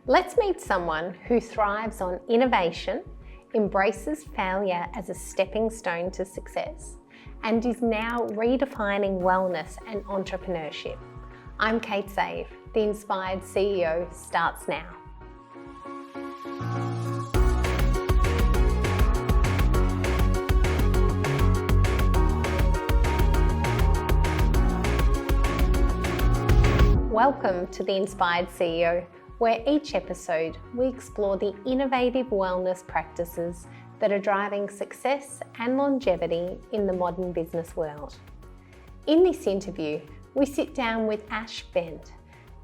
Let's meet someone who thrives on innovation, embraces failure as a stepping stone to success, and is now redefining wellness and entrepreneurship. I'm Kate Save. The Inspired CEO starts now. Welcome to The Inspired CEO, where each episode we explore the innovative wellness practices that are driving success and longevity in the modern business world. In this interview, we sit down with Ash Bent,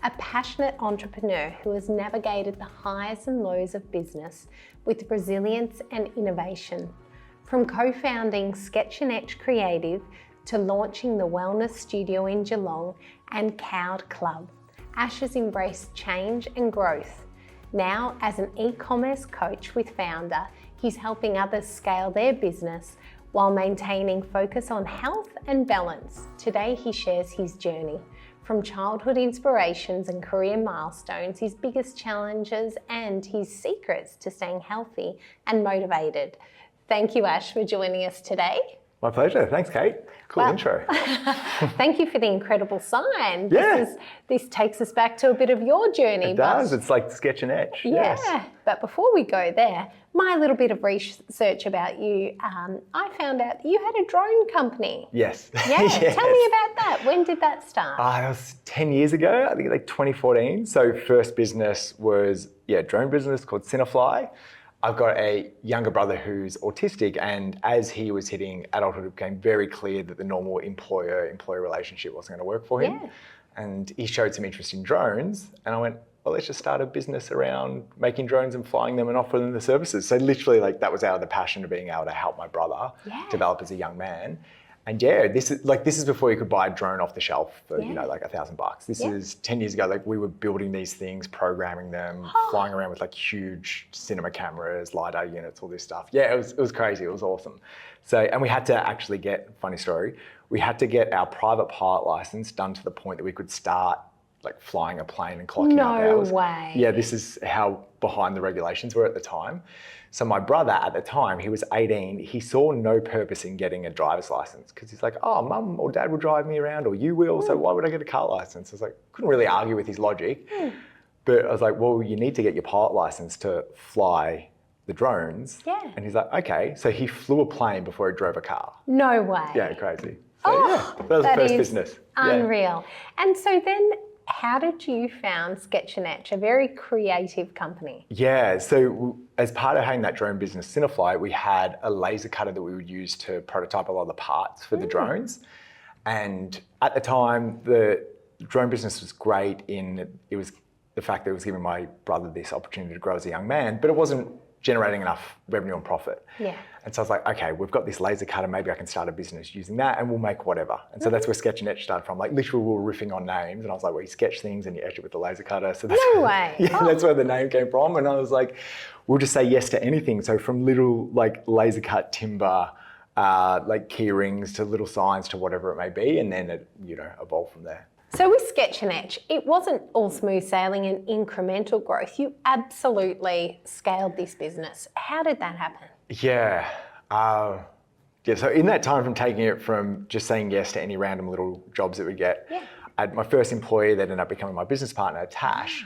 a passionate entrepreneur who has navigated the highs and lows of business with resilience and innovation. From co-founding Sketch and Etch Creative to launching the Wellness Studio in Geelong and Koud Club, Ash has embraced change and growth. Now, as an e-commerce coach with Founder, he's helping others scale their business while maintaining focus on health and balance. Today, he shares his journey from childhood inspirations and career milestones, his biggest challenges, and his secrets to staying healthy and motivated. Thank you, Ash, for joining us today. My pleasure. Thanks, Kate. Cool intro. Thank you for the incredible sign. Yeah. This takes us back to a bit of your journey. It does. It's like Sketch and Etch. Yeah. Yes. But before we go there, my little bit of research about you, I found out that you had a drone company. Yes. Yeah. Yes. Tell me about that. When did that start? That was 10 years ago, I think like 2014. So first business was, drone business called Cinefly. I've got a younger brother who's autistic, and as he was hitting adulthood, it became very clear that the normal employer-employee relationship wasn't going to work for him. Yeah. And he showed some interest in drones, and I went, well, let's just start a business around making drones and flying them and offering them the services. So literally, that was out of the passion of being able to help my brother develop as a young man. And this is before you could buy a drone off the shelf for like $1,000. This is 10 years ago. We were building these things, programming them, flying around with huge cinema cameras, LiDAR units, all this stuff. Yeah, it was crazy. It was awesome. So, and we had to actually funny story, we had to get our private pilot license done to the point that we could start flying a plane and clocking up hours. No way. Yeah, this is how behind the regulations were at the time. So my brother at the time, he was 18, he saw no purpose in getting a driver's license because he's like, oh, mum or dad will drive me around or you will, so why would I get a car license? I was like, couldn't really argue with his logic. But I was like, well, you need to get your pilot license to fly the drones. Yeah. And he's like, okay. So he flew a plane before he drove a car. No way. Yeah, crazy. So that was the first business. Unreal. Yeah. And so then, how did you found Sketch and Etch, a very creative company? Yeah, so as part of having that drone business, Cinefly, we had a laser cutter that we would use to prototype a lot of the parts for the drones. And at the time, the drone business was great it was the fact that it was giving my brother this opportunity to grow as a young man, but it wasn't generating enough revenue and profit. Yeah. And so I was like, okay, we've got this laser cutter, maybe I can start a business using that and we'll make whatever. And so that's where Sketch and Etch started from. Literally we were riffing on names and I was like, well, you sketch things and you etch it with the laser cutter. So that's that's where the name came from. And I was like, we'll just say yes to anything. So from little laser cut timber, key rings to little signs to whatever it may be. And then it, evolved from there. So with Sketch and Etch, it wasn't all smooth sailing and incremental growth. You absolutely scaled this business. How did that happen? Yeah. So in that time from taking it from just saying yes to any random little jobs that we get, I had my first employee that ended up becoming my business partner, Tash,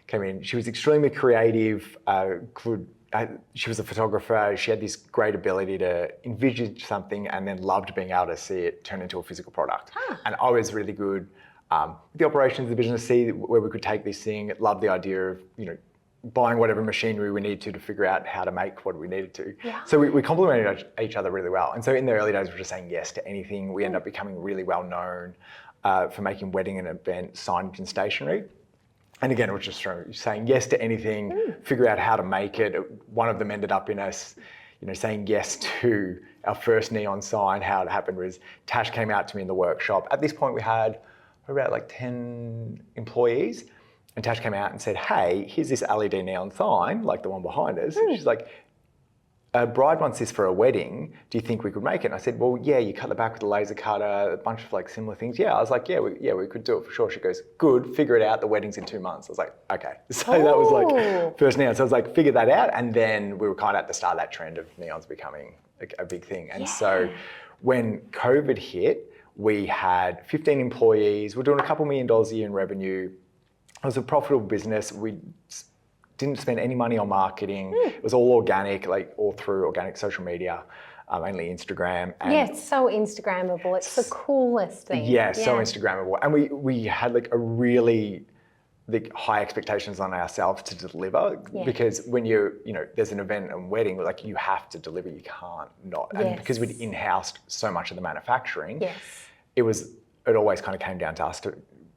came in. She was extremely creative, she was a photographer. She had this great ability to envisage something and then loved being able to see it turn into a physical product. And I was really good the operations of the business, see where we could take this thing, loved the idea of, buying whatever machinery we needed to figure out how to make what we needed to. Yeah. So we complemented each other really well. And so in the early days, we were just saying yes to anything. We ended up becoming really well known for making wedding and event signage and stationery. And again, it was just saying yes to anything, figure out how to make it. One of them ended up in us, saying yes to our first neon sign. How it happened was Tash came out to me in the workshop. At this point, we had about 10 employees. And Tash came out and said, hey, here's this LED neon sign, like the one behind us. And she's like, a bride wants this for a wedding. Do you think we could make it? And I said, well, yeah, you cut the back with a laser cutter, a bunch of like similar things. Yeah, I was like, we could do it for sure. She goes, good, figure it out. The wedding's in 2 months. I was like, okay. So that was like first neon. So I was like, figure that out. And then we were kind of at the start of that trend of neons becoming a big thing. And so when COVID hit, we had 15 employees. We're doing a couple $1 million a year in revenue. It was a profitable business. We didn't spend any money on marketing. It was all organic, like all through organic social media, mainly Instagram. And it's so Instagrammable. It's the coolest thing. Yeah, so Instagrammable. And we had like a really high expectations on ourselves to deliver because when there's an event and wedding, like you have to deliver, you can't not. And because we'd in-housed so much of the manufacturing, it always kind of came down to us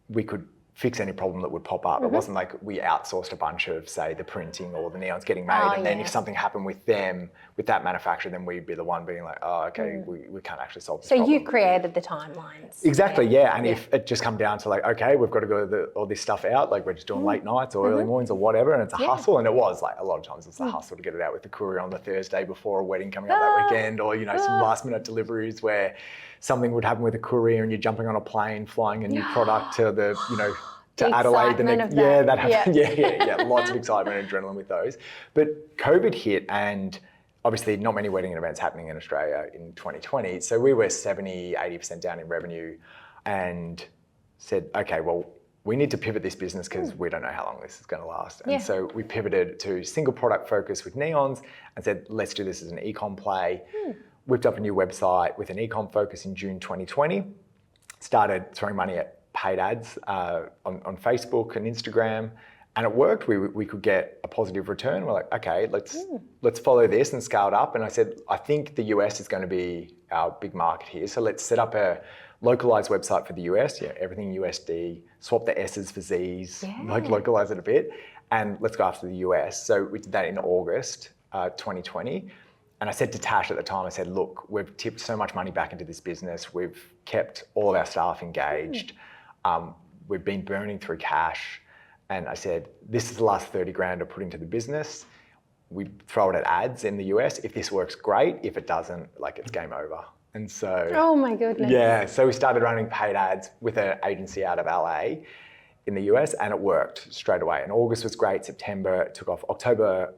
we could fix any problem that would pop up. It wasn't like we outsourced a bunch of, say, the printing or the neons getting made, and then if something happened with that manufacturer, then we'd be the one being like, oh, okay, we can't actually solve this problem. So you created the timelines. Exactly, and if it just come down to like, okay, we've got to go all this stuff out, like we're just doing late nights or early mornings or whatever, and it's a hustle, and it was like a lot of times it's a hustle to get it out with the courier on the Thursday before a wedding coming up that weekend, or some last minute deliveries where something would happen with a courier and you're jumping on a plane, flying a new product to to Adelaide the next that happened. Lots of excitement and adrenaline with those. But COVID hit, and obviously not many wedding events happening in Australia in 2020. So we were 70-80% down in revenue, and said, okay, well, we need to pivot this business because we don't know how long this is going to last. And so we pivoted to single product focus with neons and said, let's do this as an e-com play. Whipped up a new website with an e-com focus in June 2020. Started throwing money at paid ads on Facebook and Instagram, and it worked. We could get a positive return. We're like, okay, let's follow this and scale it up. And I said, I think the US is going to be our big market here. So let's set up a localized website for the US. Everything USD. Swap the S's for Z's. Like localize it a bit, and let's go after the US. So we did that in August 2020. And I said to Tash at the time, I said, look, we've tipped so much money back into this business. We've kept all of our staff engaged. We've been burning through cash. And I said, this is the last 30 grand I put into the business. We throw it at ads in the US. If this works, great. If it doesn't, like it's game over. And so... Oh my goodness. So we started running paid ads with an agency out of LA in the US, and it worked straight away. And August was great. September took off. October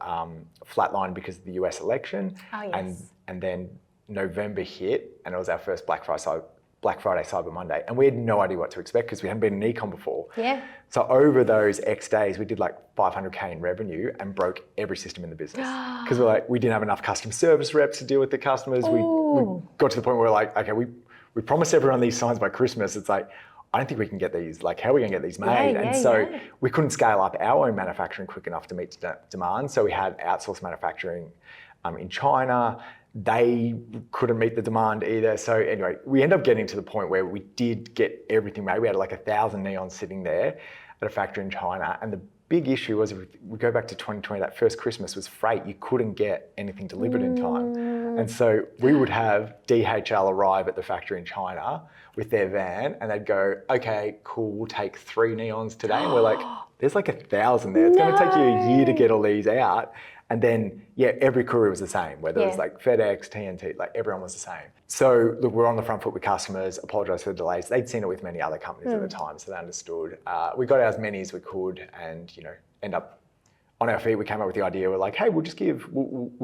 flatlined because of the US election. And then November hit, and it was our first Black Friday, Cyber Monday. And we had no idea what to expect because we hadn't been in e-com before. So over those X days, we did like 500K in revenue and broke every system in the business. Because we didn't have enough customer service reps to deal with the customers. We got to the point where we're like, okay, we promised everyone these signs by Christmas. It's like, I don't think we can get these, like how are we going to get these made? We couldn't scale up our own manufacturing quick enough to meet demand. So we had outsourced manufacturing in China. They couldn't meet the demand either. So anyway, we ended up getting to the point where we did get everything made. We had like 1,000 neons sitting there at a factory in China. And the big issue was, if we go back to 2020, that first Christmas was freight. You couldn't get anything delivered in time. And so we would have DHL arrive at the factory in China with their van, and they'd go, okay, cool, we'll take 3 neons today. And we're like, there's like 1,000 there. It's going to take you a year to get all these out. And then, every courier was the same, whether it was like FedEx, TNT, like everyone was the same. So look, we're on the front foot with customers, apologise for the delays. They'd seen it with many other companies at the time, so they understood. We got out as many as we could, and end up on our feet. We came up with the idea. We're like, hey, we'll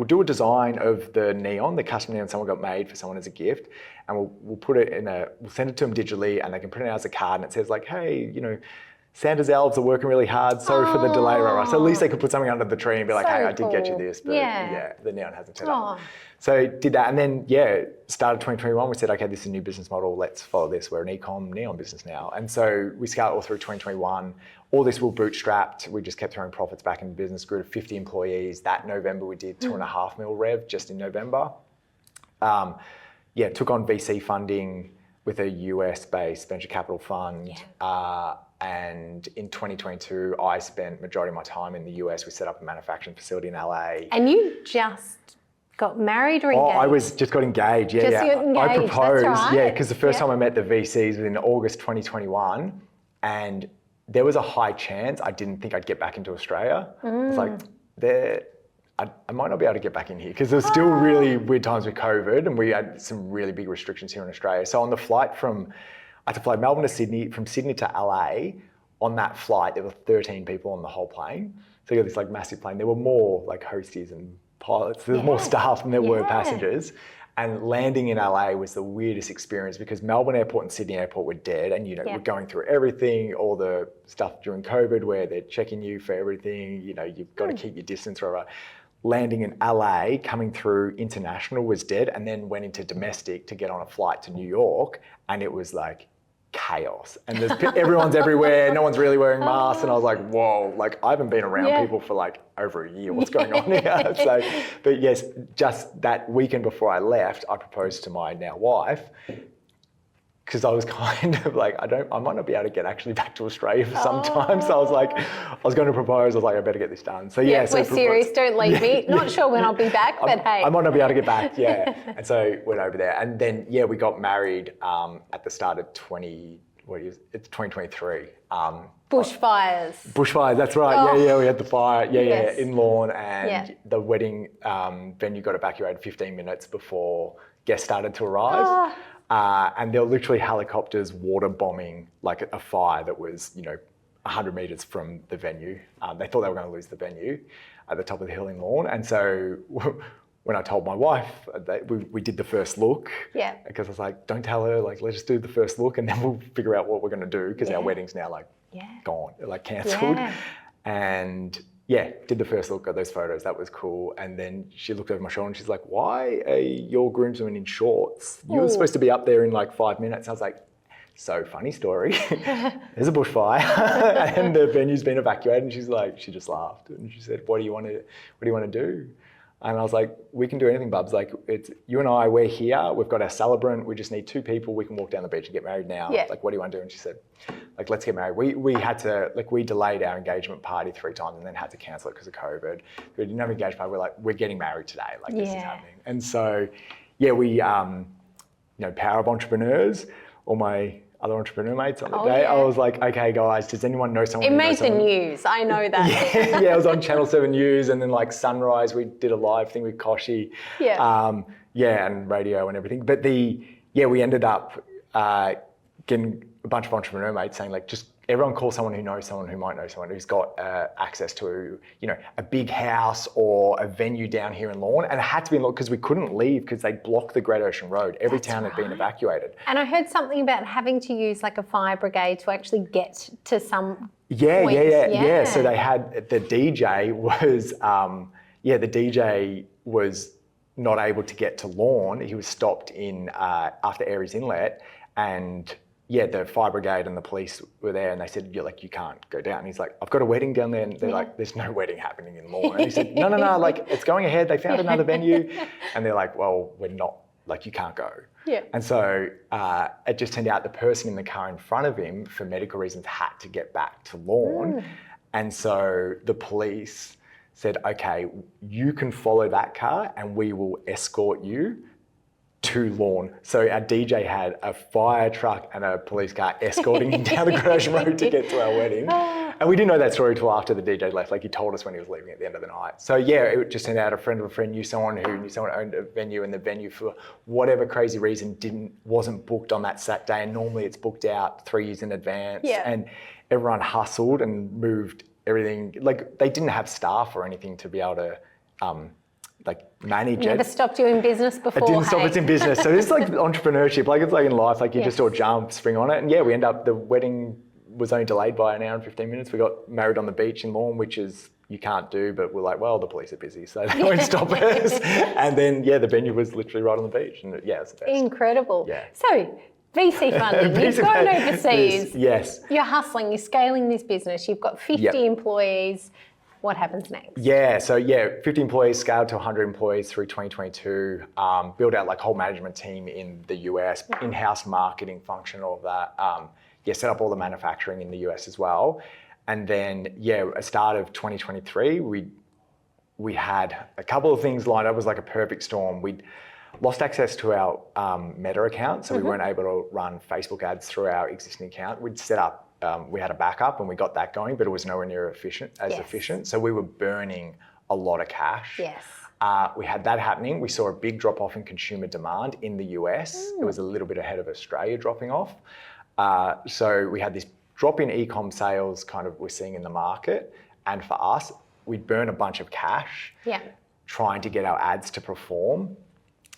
do a design of the neon, the custom neon someone got made for someone as a gift, and we'll put it we'll send it to them digitally, and they can print it out as a card, and it says like, hey, Santa's elves are working really hard. Sorry for the delay, right? So at least they could put something under the tree and be like, hey, I did get you this, but the neon hasn't turned up. So did that, and then started 2021. We said, okay, this is a new business model. Let's follow this. We're an e-com neon business now, and so we scaled all through 2021. All this we bootstrapped. We just kept throwing profits back in the business. Grew to 50 employees. That November we did 2.5 mil rev just in November. Took on VC funding with a US-based venture capital fund. And in 2022, I spent majority of my time in the US. We set up a manufacturing facility in LA. And you just got married or engaged? I just got engaged. Engaged. I proposed. That's right. Because the first time I met the VCs was in August 2021, and there was a high chance I didn't think I'd get back into Australia. I was like, I might not be able to get back in here because there's still really weird times with COVID and we had some really big restrictions here in Australia. So on the flight I had to fly Melbourne to Sydney, from Sydney to LA. On that flight, there were 13 people on the whole plane. So you got this like massive plane. There were more like hosties and pilots. There was more staff than there were passengers. And landing in LA was the weirdest experience because Melbourne Airport and Sydney Airport were dead. And, we're going through everything, all the stuff during COVID where they're checking you for everything. You've got to keep your distance, whatever. Landing in LA, coming through international was dead, and then went into domestic to get on a flight to New York. And it was like chaos. And everyone's everywhere. No one's really wearing masks. And I was like, whoa, like I haven't been around people for like over a year. What's going on here? So, but yes, just that weekend before I left, I proposed to my now wife because I was kind of like, I might not be able to get actually back to Australia for some time. So I was going to propose. I was like, I better get this done. So so we're serious. Don't leave me. Not sure when I'll be back, but hey. I might not be able to get back. Yeah. And so went over there, and then we got married at the start of 2023. Bushfires. That's right. We had the fire. In lawn, and the wedding venue got evacuated 15 minutes before guests started to arrive. And there were literally helicopters water bombing like a fire that was, 100 metres from the venue. They thought they were going to lose the venue at the top of the hill in Lawn. And so when I told my wife, we did the first look. Yeah. Because I was like, don't tell her, like, let's just do the first look and then we'll figure out what we're going to do because our wedding's now like gone, like cancelled. Yeah. And did the first look, got those photos. That was cool. And then she looked over my shoulder and she's like, why are your groomsmen in shorts? You were supposed to be up there in like 5 minutes. I was like, so funny story. There's a bushfire and the venue's been evacuated. And she's like, she just laughed. And she said, what do you want to do? And I was like, we can do anything, Bubs. Like, it's you and I, we're here. We've got our celebrant. We just need 2 people. We can walk down the beach and get married now. Yeah. Like, what do you want to do? And she said, like, let's get married. We had to, like, we delayed our engagement party 3 times and then had to cancel it because of COVID. We didn't have an engagement party. We're like, we're getting married today. Like, this is happening. And so, we, power of entrepreneurs, all my other entrepreneur mates on the day. I was like, okay, guys, does anyone know someone? It made the news. I know that. It was on Channel 7 News, and then like Sunrise, we did a live thing with Koshi. And radio and everything. But we ended up getting a bunch of entrepreneur mates saying like, just everyone call someone who knows someone who might know someone who's got access to, a big house or a venue down here in Lawn. And it had to be in Lawn because we couldn't leave because they blocked the Great Ocean Road. Every town had been evacuated. And I heard something about having to use like a fire brigade to actually get to some point. Yeah. So they had, the DJ was not able to get to Lawn. He was stopped in after Aries Inlet, and the fire brigade and the police were there, and they said, you can't go down. And he's like, I've got a wedding down there. And they're like, there's no wedding happening in Lawn. And he said, no, like, it's going ahead. They found another venue. And they're like, well, we're not, like, you can't go. Yeah. And so it just turned out the person in the car in front of him, for medical reasons, had to get back to Lawn. And so the police said, okay, you can follow that car and we will escort you to Lawn. So our DJ had a fire truck and a police car escorting him down the Great Ocean Road to get to our wedding. And we didn't know that story till after the DJ left. Like, he told us when he was leaving at the end of the night. So it just turned out a friend of a friend knew someone who owned a venue, and the venue, for whatever crazy reason, wasn't booked on that Saturday. And normally it's booked out 3 years in advance. Yeah. And everyone hustled and moved everything. Like, they didn't have staff or anything to be able to manage it. Never stopped you in business before. It didn't stop us in business. So it's like entrepreneurship, like it's like in life, like you just all jump, spring on it. And we end up, the wedding was only delayed by an hour and 15 minutes. We got married on the beach in Lawn, which is, you can't do, but we're like, well, the police are busy, so they won't stop us. And then, the venue was literally right on the beach. And it's the best. Incredible. Yeah. So, VC funding, you've gone overseas. Yes. You're hustling, you're scaling this business, you've got 50 employees. What happens next? 50 employees, scaled to 100 employees through 2022, built out like whole management team in the US, in-house marketing function, all of that. Set up all the manufacturing in the US as well. And then, at start of 2023, we had a couple of things lined up. It was like a perfect storm. We'd lost access to our Meta account, so we weren't able to run Facebook ads through our existing account. We'd set up, we had a backup and we got that going, but it was nowhere near efficient. So we were burning a lot of cash. Yes. We had that happening. We saw a big drop off in consumer demand in the US. It was a little bit ahead of Australia dropping off. So we had this drop in e-com sales kind of we're seeing in the market. And for us, we'd burn a bunch of cash trying to get our ads to perform.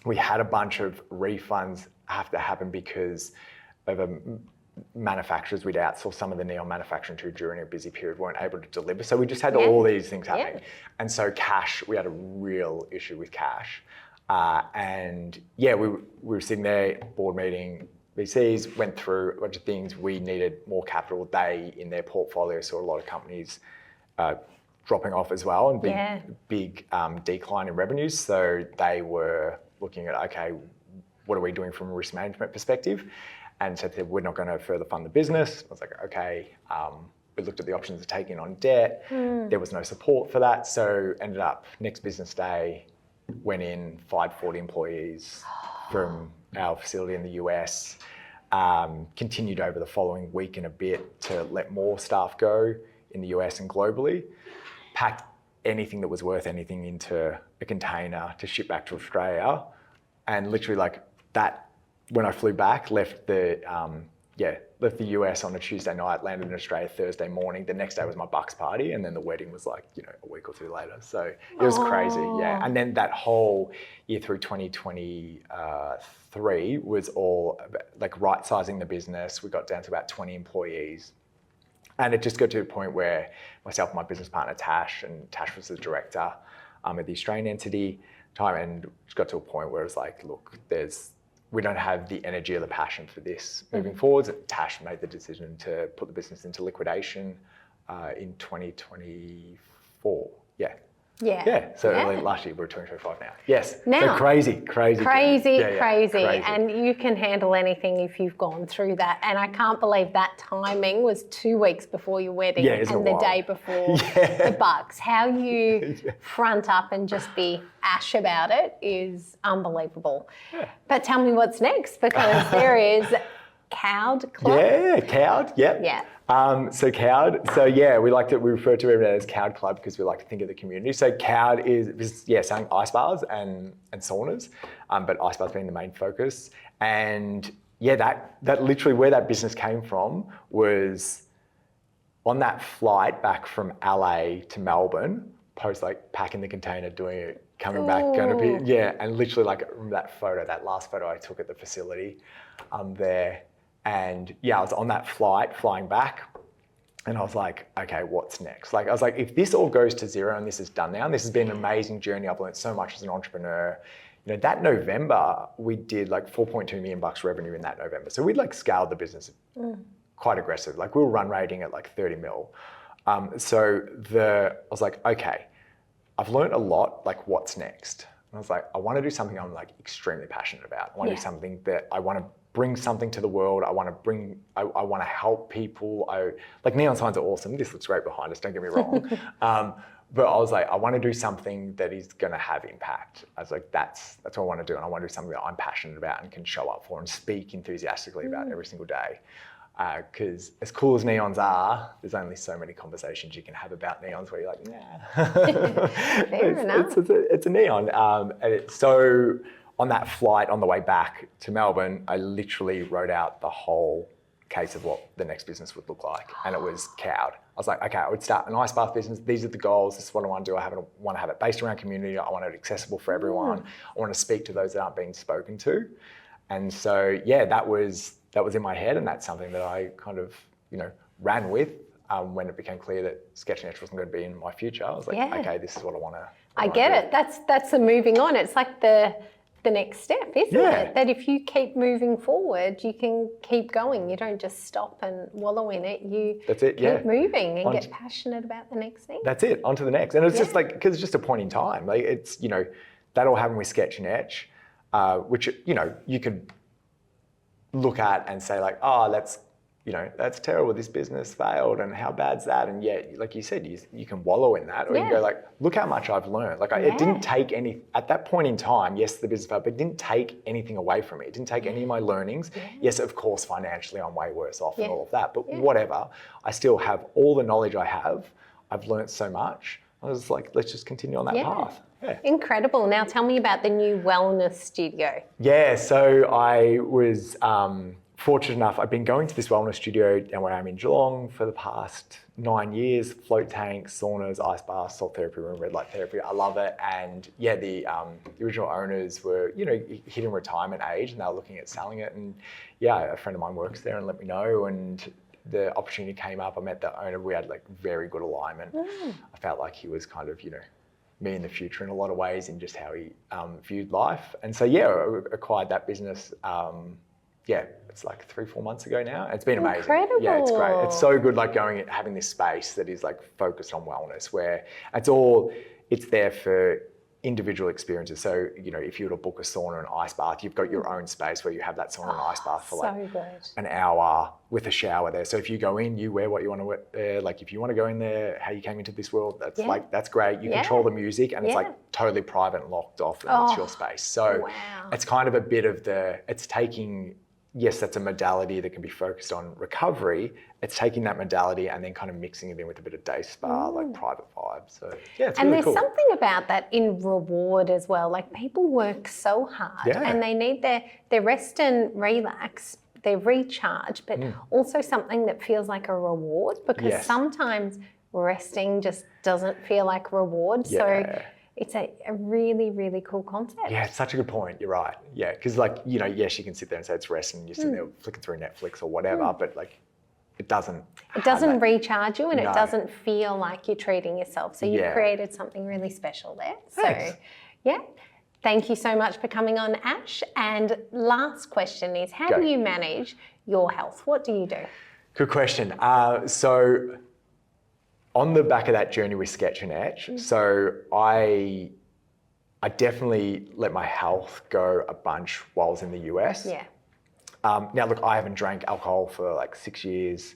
We had a bunch of refunds have to happen because of manufacturers we'd outsourced some of the neon manufacturing to during a busy period weren't able to deliver. So we just had all these things happening. Yeah. And so cash, we had a real issue with cash. We were sitting there, board meeting, VCs, went through a bunch of things. We needed more capital. They, in their portfolio, saw a lot of companies dropping off as well and big decline in revenues. So they were looking at, okay, what are we doing from a risk management perspective? And so they said, we're not going to further fund the business. I was like, okay. We looked at the options of taking on debt. There was no support for that. So ended up next business day, went in, fired 40 employees from our facility in the US, continued over the following week and a bit to let more staff go in the US and globally, packed anything that was worth anything into a container to ship back to Australia. And literally like that, when I flew back, left the US on a Tuesday night, landed in Australia Thursday morning. The next day was my Bucks party, and then the wedding was like, a week or two later. So it was crazy, yeah. And then that whole year through 2023 was all like right-sizing the business. We got down to about 20 employees. And it just got to a point where myself and my business partner, Tash, and Tash was the director at the Australian entity time, and it just got to a point where it was like, look, we don't have the energy or the passion for this moving forwards. Tash made the decision to put the business into liquidation in 2024. So early last year, we're 2025 now. Yes. Now, so crazy. Crazy. And you can handle anything if you've gone through that. And I can't believe that timing was 2 weeks before your wedding and the day before the Bucks. How you front up and just be ash about it is unbelievable. Yeah. But tell me what's next, because there is Koud Club. Yeah, Koud. Yep. Yeah. So Koud, we refer to it as Koud Club because we like to think of the community. So Koud is selling ice baths and saunas, but ice baths being the main focus. And that literally where that business came from was on that flight back from LA to Melbourne, post like packing the container, doing it, coming back, and literally like that last photo I took at the facility there. And I was on that flight flying back and I was like, okay, what's next? Like, I was like, if this all goes to zero and this is done now, and this has been an amazing journey. I've learned so much as an entrepreneur. That November, we did like $4.2 million revenue in that November. So we'd like scaled the business quite aggressive. Like we were run rating at like 30 mil. I was like, okay, I've learned a lot, like what's next? And I was like, I want to do something I'm like extremely passionate about. I want to do something that I want to bring something to the world. I want to help people. Like neon signs are awesome. This looks great behind us, don't get me wrong. But I was like, I want to do something that is going to have impact. I was like, that's what I want to do. And I want to do something that I'm passionate about and can show up for and speak enthusiastically about every single day. Because as cool as neons are, there's only so many conversations you can have about neons where you're like, nah. Fair enough. It's a neon. So on that flight on the way back to Melbourne, I literally wrote out the whole case of what the next business would look like. And it was Koud. I was like, okay, I would start an ice bath business. These are the goals. This is what I want to do. I want to have it based around community. I want it accessible for everyone. I want to speak to those that aren't being spoken to. And so, that was in my head. And that's something that I kind of, ran with when it became clear that Sketch and Etch wasn't going to be in my future. I was like, okay, this is what I want to I get it. That's the moving on. It's like the next step, isn't it? That if you keep moving forward, you can keep going. You don't just stop and wallow in it. You keep moving and get passionate about the next thing. That's it, on to the next. And it's just like, because it's just a point in time. Like it's, that all happened with Sketch and Etch, which, you could look at and say like, that's terrible, this business failed and how bad's that? And like you said, you can wallow in that, or you can go like, look how much I've learned. Like it didn't take at that point in time, yes, the business failed, but it didn't take anything away from me. It didn't take any of my learnings. Yes, of course, financially I'm way worse off and all of that, but whatever. I still have all the knowledge I have. I've learned so much. I was like, let's just continue on that path. Yeah. Incredible. Now tell me about the new wellness studio. Yeah, so I was fortunate enough, I've been going to this wellness studio down where I'm in Geelong for the past 9 years, float tanks, saunas, ice baths, salt therapy room, red light therapy. I love it. And yeah, the original owners were, hitting retirement age and they were looking at selling it. And yeah, a friend of mine works there and let me know. And the opportunity came up. I met the owner. We had like very good alignment. I felt like he was kind of, me in the future in a lot of ways in just how he viewed life. And so, yeah, I acquired that business. It's like 3-4 months ago now. It's been amazing. Incredible. Yeah, it's great. It's so good like going and having this space that is like focused on wellness where it's there for individual experiences. So, if you were to book a sauna and ice bath, you've got your own space where you have that sauna and ice bath for an hour with a shower there. So if you go in, you wear what you want to wear. Like if you want to go in there, how you came into this world, that's great. You control the music and it's like totally private and locked off and it's your space. So it's kind of a bit of it's taking, yes, that's a modality that can be focused on recovery. It's taking that modality and then kind of mixing it in with a bit of day spa, like private vibe. So yeah, it's really cool. And there's something about that in reward as well. Like people work so hard and they need their rest and relax, their recharge, but also something that feels like a reward because sometimes resting just doesn't feel like reward. So it's a really, really cool concept. Yeah, it's such a good point. You're right. Yeah, because yes, you can sit there and say it's rest and you're sitting there flicking through Netflix or whatever, but like it doesn't recharge you and it doesn't feel like you're treating yourself. So you've created something really special there. Thanks. So thank you so much for coming on, Ash. And last question is, how do you manage your health? What do you do? Good question. So on the back of that journey with Sketch and Etch, so I definitely let my health go a bunch while I was in the US. Yeah. Now, look, I haven't drank alcohol for like 6 years,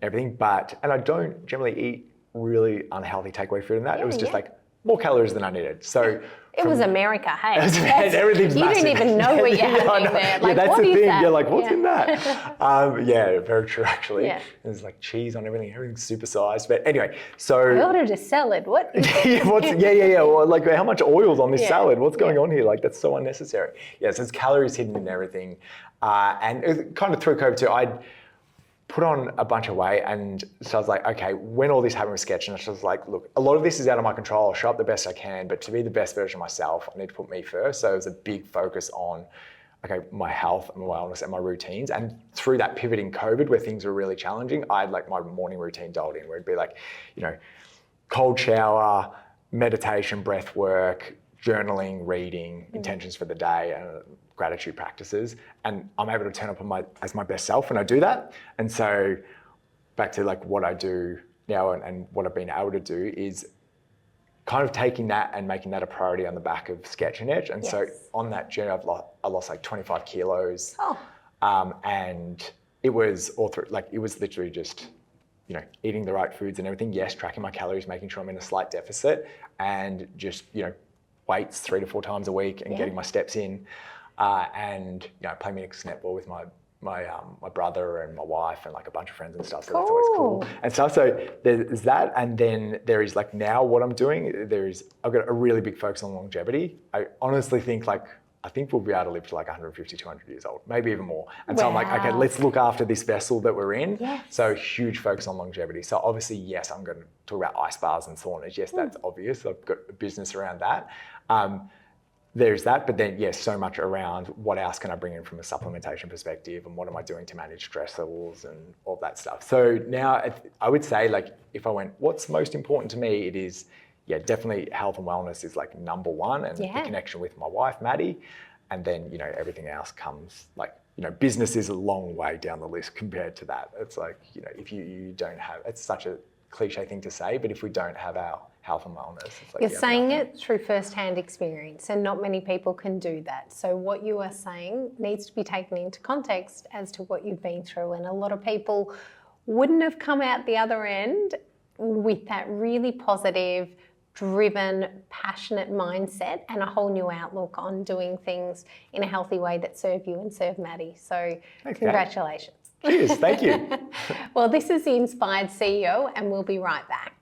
everything, and I don't generally eat really unhealthy takeaway food and that. It was just like more calories than I needed. So it was America, hey. Everything's massive. You didn't even know what you're having there. Like, that's what the is thing. that? You're like, what's in that? Very true, actually. Yeah. There's like cheese on everything. Everything's supersized. But anyway, so I ordered a salad. What? Well, like how much oil's on this salad? What's going on here? Like that's so unnecessary. Yeah, so there's calories hidden in everything. And it was kind of through COVID too, I'd put on a bunch of weight and so I was like, okay, when all this happened with Sketch, and I was like, look, a lot of this is out of my control. I'll show up the best I can, but to be the best version of myself, I need to put me first. So it was a big focus on, okay, my health and my wellness and my routines. And through that pivot in COVID where things were really challenging, I had like my morning routine dialed in where it'd be like, cold shower, meditation, breath work, journaling, reading, intentions for the day, and gratitude practices, and I'm able to turn up as my best self when I do that. And so back to like what I do now and what I've been able to do is kind of taking that and making that a priority on the back of Sketch and Etch. And so on that journey, I lost like 25 kilos. And it was all through, like it was literally just, eating the right foods and everything. Yes, tracking my calories, making sure I'm in a slight deficit, and just, weights 3 to 4 times a week and getting my steps in. And playing mix netball with my brother and my wife and like a bunch of friends and stuff. So that's always cool and stuff. So there's that, and then there is like now what I'm doing. I've got a really big focus on longevity. I honestly think I think we'll be able to live to like 150, 200 years old, maybe even more. And so I'm like, okay, let's look after this vessel that we're in. Yes. So huge focus on longevity. So obviously, yes, I'm going to talk about ice baths and saunas. Yes, that's obvious. I've got a business around that. There's that, but then yes, so much around what else can I bring in from a supplementation perspective and what am I doing to manage stress levels and all that stuff. So now I would say like, if I went, what's most important to me, it is, definitely health and wellness is like number one, and the connection with my wife, Maddie. And then, everything else comes like, business is a long way down the list compared to that. It's like, if you don't have, it's such a cliche thing to say, but if we don't have our health and wellness, it's like you're saying it through first-hand experience, and not many people can do that. So what you are saying needs to be taken into context as to what you've been through, and a lot of people wouldn't have come out the other end with that really positive, driven, passionate mindset and a whole new outlook on doing things in a healthy way that serve you and serve Maddie. So congratulations. Cheers, thank you. Well, this is the Inspired CEO, and we'll be right back.